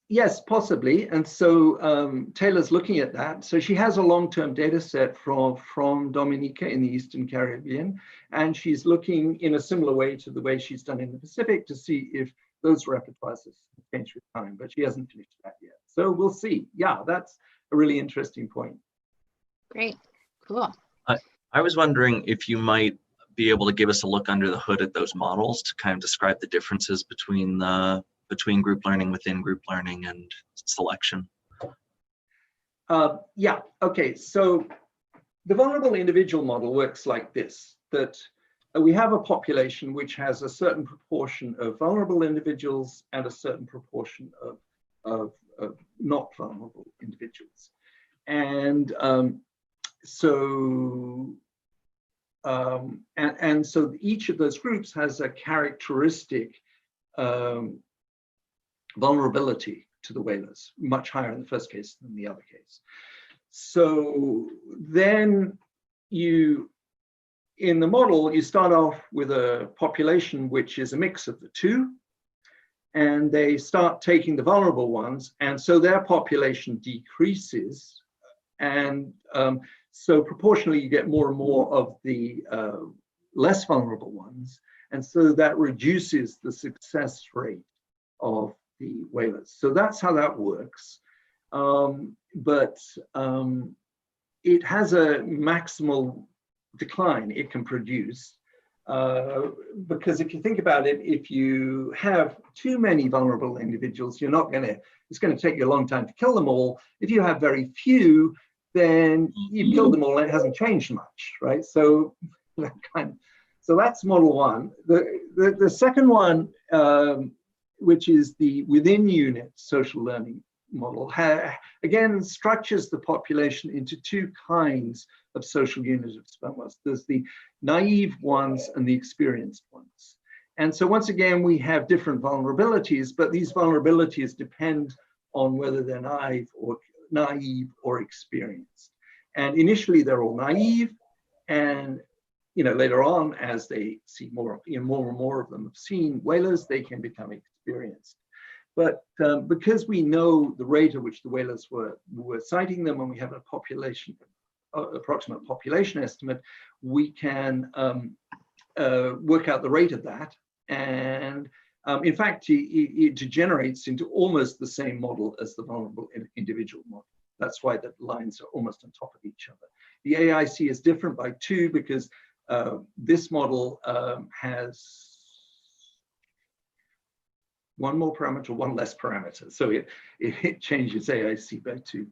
Yes, possibly. And so Taylor's looking at that. So she has a long-term data set from Dominica in the Eastern Caribbean, and she's looking in a similar way to the way she's done in the Pacific to see if those repertoires have changed with time, but she hasn't finished that yet. So we'll see. Yeah, that's a really interesting point. Great, cool. I was wondering if you might be able to give us a look under the hood at those models to kind of describe the differences between group learning, within group learning, and selection. Yeah, okay, so the vulnerable individual model works like this, that we have a population which has a certain proportion of vulnerable individuals and a certain proportion of not vulnerable individuals. And so each of those groups has a characteristic vulnerability to the whalers, much higher in the first case than the other case. So then in the model, you start off with a population which is a mix of the two, and they start taking the vulnerable ones, and so their population decreases, and so proportionally you get more and more of the less vulnerable ones, and so that reduces the success rate of the whalers. So that's how that works, but it has a maximal decline it can produce, because if you think about it, if you have too many vulnerable individuals, it's going to take you a long time to kill them all. If you have very few, then you've killed them all and it hasn't changed much, right? So that's model one. The second one, which is the within unit social learning model, again structures the population into two kinds of social units of sperm whales. There's the naive ones and the experienced ones. And so once again, we have different vulnerabilities, but these vulnerabilities depend on whether they're naive or experienced. And initially they're all naive, and later on, as they see more and more of them have seen whalers, they can become experienced. But because we know the rate at which the whalers were sighting them, and we have approximate population estimate, we can work out the rate of that. And in fact, it degenerates into almost the same model as the vulnerable individual model. That's why the lines are almost on top of each other. The AIC is different by 2 because this model has one more parameter, one less parameter. So it changes AIC by 2.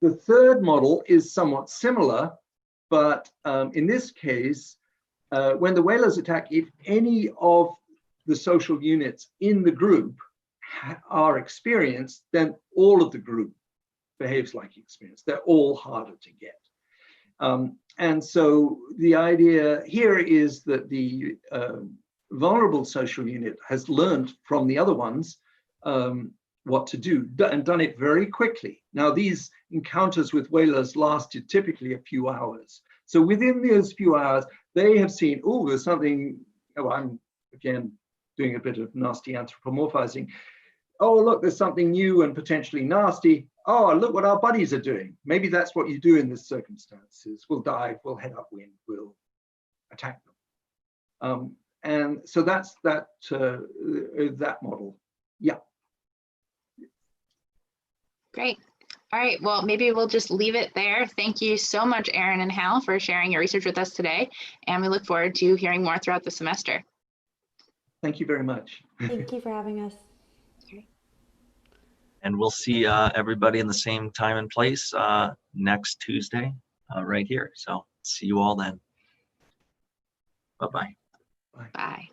The third model is somewhat similar, but in this case, when the whalers attack, if any of the social units in the group are experienced, then all of the group behaves like experience. They're all harder to get. And so the idea here is that the vulnerable social unit has learned from the other ones what to do, and done it very quickly. Now, these encounters with whalers lasted typically a few hours. So within those few hours, they have seen, oh, there's something, I'm again doing a bit of nasty anthropomorphizing. Oh, look, there's something new and potentially nasty. Oh, look what our buddies are doing. Maybe that's what you do in this circumstances. We'll dive, we'll head upwind, we'll attack them. And so that's that model. Yeah. Great. All right, well, maybe we'll just leave it there. Thank you so much, Eryn and Hal, for sharing your research with us today. And we look forward to hearing more throughout the semester. Thank you very much. Thank you for having us. And we'll see everybody in the same time and place next Tuesday right here. So see you all then. Bye-bye. Bye.